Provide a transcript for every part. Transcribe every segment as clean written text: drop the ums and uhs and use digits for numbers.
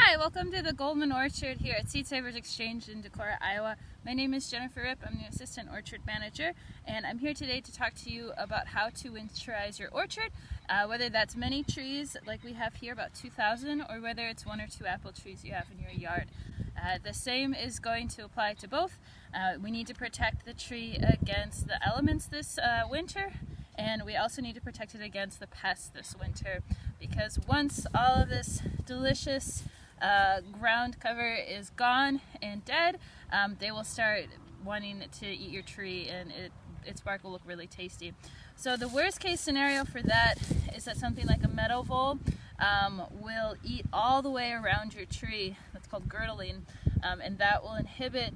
Hi, welcome to the Goldman Orchard here at Seed Savers Exchange in Decorah, Iowa. My name is Jenn Ripp. I'm the Assistant Orchard Manager, and I'm here today to talk to you about how to winterize your orchard, whether that's many trees like we have here, about 2,000, or whether it's 1 or 2 apple trees you have in your yard. The same is going to apply to both. We need to protect the tree against the elements this winter, and we also need to protect it against the pests this winter, because once all of this delicious ground cover is gone and dead, they will start wanting to eat your tree, and its bark will look really tasty. So the worst case scenario for that is that something like a meadow vole will eat all the way around your tree. That's called girdling, and that will inhibit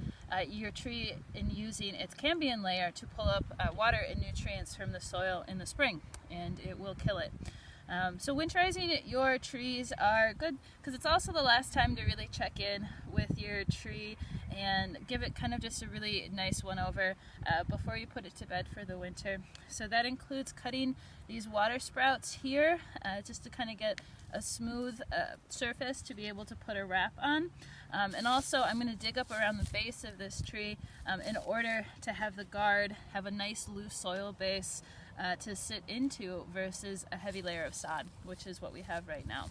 your tree in using its cambium layer to pull up water and nutrients from the soil in the spring, and it will kill it. So winterizing your trees are good because it's also the last time to really check in with your tree and give it kind of just a really nice one over before you put it to bed for the winter. So that includes cutting these water sprouts here just to kind of get a smooth surface to be able to put a wrap on. And also I'm going to dig up around the base of this tree in order to have the guard have a nice loose soil base to sit into versus a heavy layer of sod, which is what we have right now.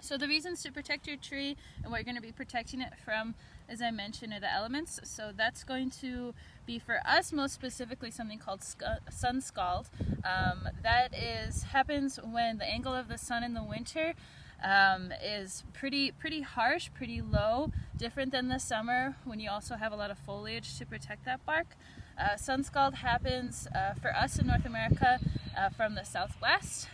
So the reasons to protect your tree and what you're going to be protecting it from, as I mentioned, are the elements. So that's going to be for us most specifically something called sun scald. That happens when the angle of the sun in the winter is pretty harsh, pretty low, different than the summer when you also have a lot of foliage to protect that bark. Sun scald happens for us in North America from the southwest,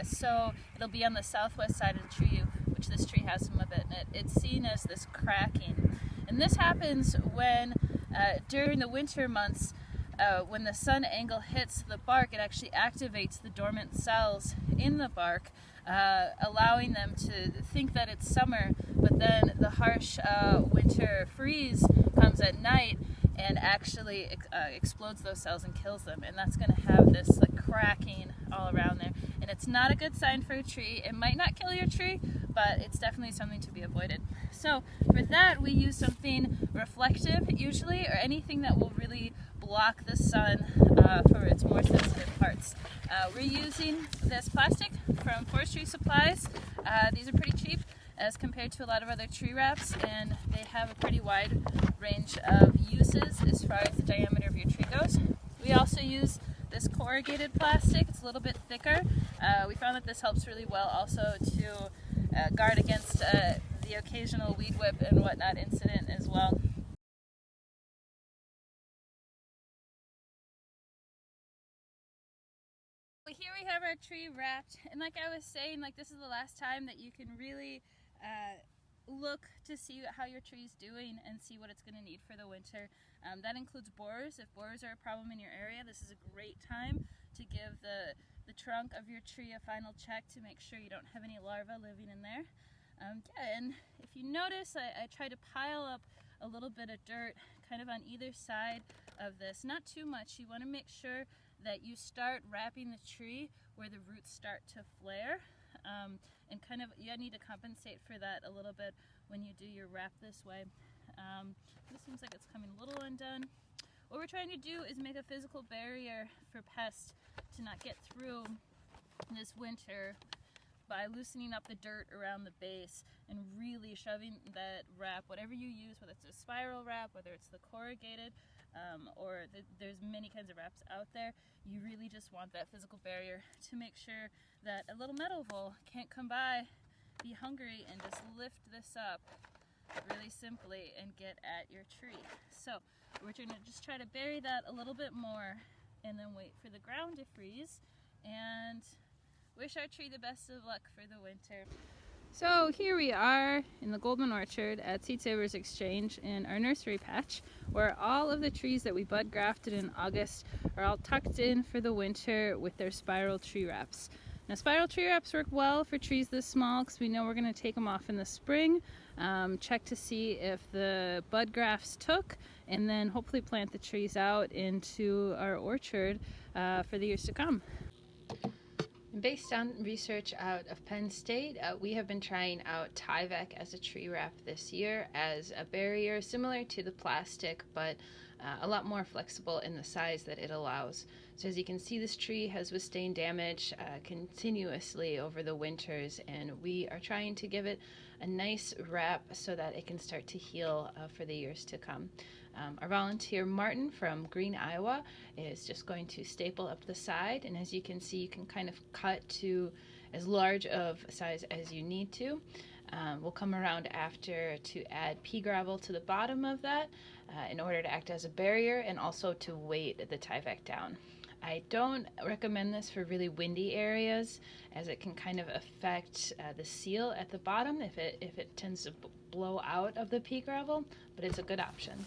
so it'll be on the southwest side of the tree, which this tree has some of it, and it's seen as this cracking. And this happens when during the winter months, when the sun angle hits the bark, it actually activates the dormant cells in the bark, allowing them to think that it's summer, but then the harsh winter freeze comes at night and actually explodes those cells and kills them, and that's going to have this like cracking all around there, and it's not a good sign for a tree. It might not kill your tree, but it's definitely something to be avoided. So for that, we use something reflective usually, or anything that will really block the sun for its more sensitive parts. We're using this plastic from Forestry Supplies. These are pretty cheap as compared to a lot of other tree wraps, and they have a pretty wide range of uses as far as the diameter of your tree goes. We also use this corrugated plastic. It's a little bit thicker. We found that this helps really well also to guard against the occasional weed whip and whatnot incident as well. Here we have our tree wrapped, and like I was saying, this is the last time that you can really look to see how your tree is doing and see what it's going to need for the winter. That includes borers. If borers are a problem in your area, this is a great time to give the trunk of your tree a final check to make sure you don't have any larvae living in there. And if you notice, I try to pile up a little bit of dirt kind of on either side of this. Not too much. You want to make sure that you start wrapping the tree where the roots start to flare, and kind of you need to compensate for that a little bit when you do your wrap this way. This seems like it's coming a little undone. What we're trying to do is make a physical barrier for pests to not get through this winter by loosening up the dirt around the base and really shoving that wrap, whatever you use, whether it's a spiral wrap, whether it's the corrugated, or there's many kinds of wraps out there. You really just want that physical barrier to make sure that a little meadow vole can't come by, be hungry, and just lift this up really simply and get at your tree. So we're going to just try to bury that a little bit more and then wait for the ground to freeze and wish our tree the best of luck for the winter. So here we are in the Goldman Orchard at Seed Savers Exchange in our nursery patch, where all of the trees that we bud grafted in August are all tucked in for the winter with their spiral tree wraps. Now spiral tree wraps work well for trees this small because we know we're going to take them off in the spring, check to see if the bud grafts took, and then hopefully plant the trees out into our orchard for the years to come. Based on research out of Penn State, we have been trying out Tyvek as a tree wrap this year as a barrier similar to the plastic, but a lot more flexible in the size that it allows. So as you can see, this tree has withstood damage continuously over the winters, and we are trying to give it a nice wrap so that it can start to heal for the years to come. Our volunteer Martin from Green, Iowa is just going to staple up the side, and as you can see, you can kind of cut to as large of a size as you need to. We'll come around after to add pea gravel to the bottom of that in order to act as a barrier and also to weight the Tyvek down. I don't recommend this for really windy areas, as it can kind of affect the seal at the bottom if it tends to blow out of the pea gravel, but it's a good option.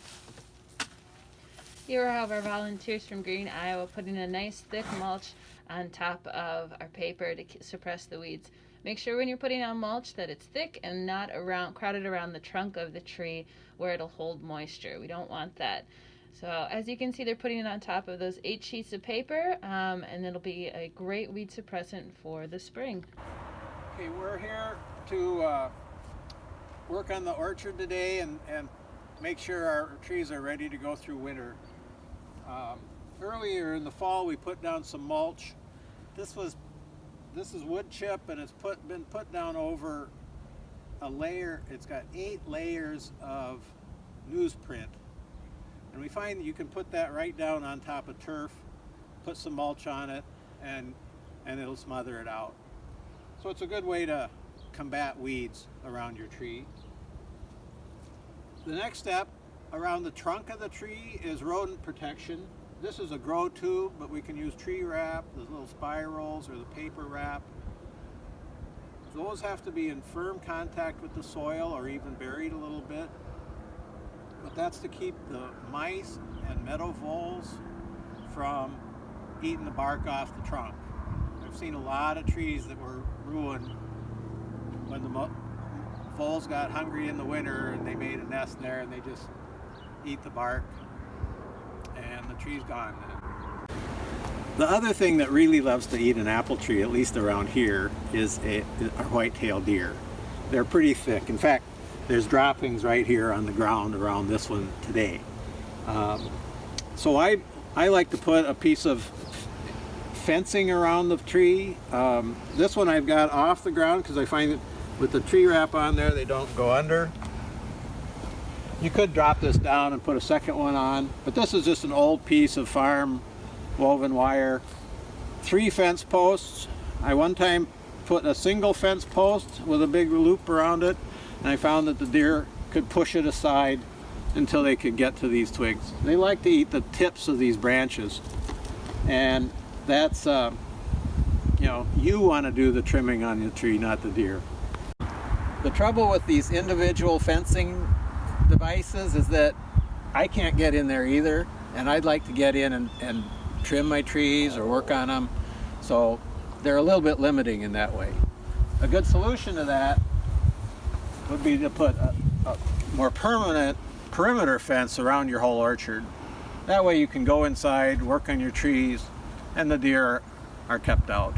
Here we have our volunteers from Green, Iowa putting a nice thick mulch on top of our paper to suppress the weeds. Make sure when you're putting on mulch that it's thick and not crowded around the trunk of the tree where it'll hold moisture. We don't want that. So as you can see, they're putting it on top of those 8 sheets of paper, and it'll be a great weed suppressant for the spring. Okay, we're here to work on the orchard today and make sure our trees are ready to go through winter. Earlier in the fall, we put down some mulch. This is wood chip, and it's been put down over a layer. It's got 8 layers of newsprint. And we find that you can put that right down on top of turf, put some mulch on it, and it'll smother it out. So it's a good way to combat weeds around your tree. The next step around the trunk of the tree is rodent protection. This is a grow tube, but we can use tree wrap, the little spirals, or the paper wrap. Those have to be in firm contact with the soil or even buried a little bit. But that's to keep the mice and meadow voles from eating the bark off the trunk. I've seen a lot of trees that were ruined when the voles got hungry in the winter and they made a nest there and they just eat the bark and the tree's gone then. The other thing that really loves to eat an apple tree, at least around here, is our white-tailed deer. They're pretty thick. In fact, there's droppings right here on the ground around this one today. So I like to put a piece of fencing around the tree. This one I've got off the ground because I find that with the tree wrap on there, they don't go under. You could drop this down and put a second one on, but this is just an old piece of farm woven wire. 3 fence posts. I one time put a single fence post with a big loop around it, and I found that the deer could push it aside until they could get to these twigs. They like to eat the tips of these branches, and that's, you want to do the trimming on your tree, not the deer. The trouble with these individual fencing devices is that I can't get in there either, and I'd like to get in and trim my trees or work on them, so they're a little bit limiting in that way. A good solution to that would be to put a more permanent perimeter fence around your whole orchard. That way you can go inside, work on your trees, and the deer are kept out.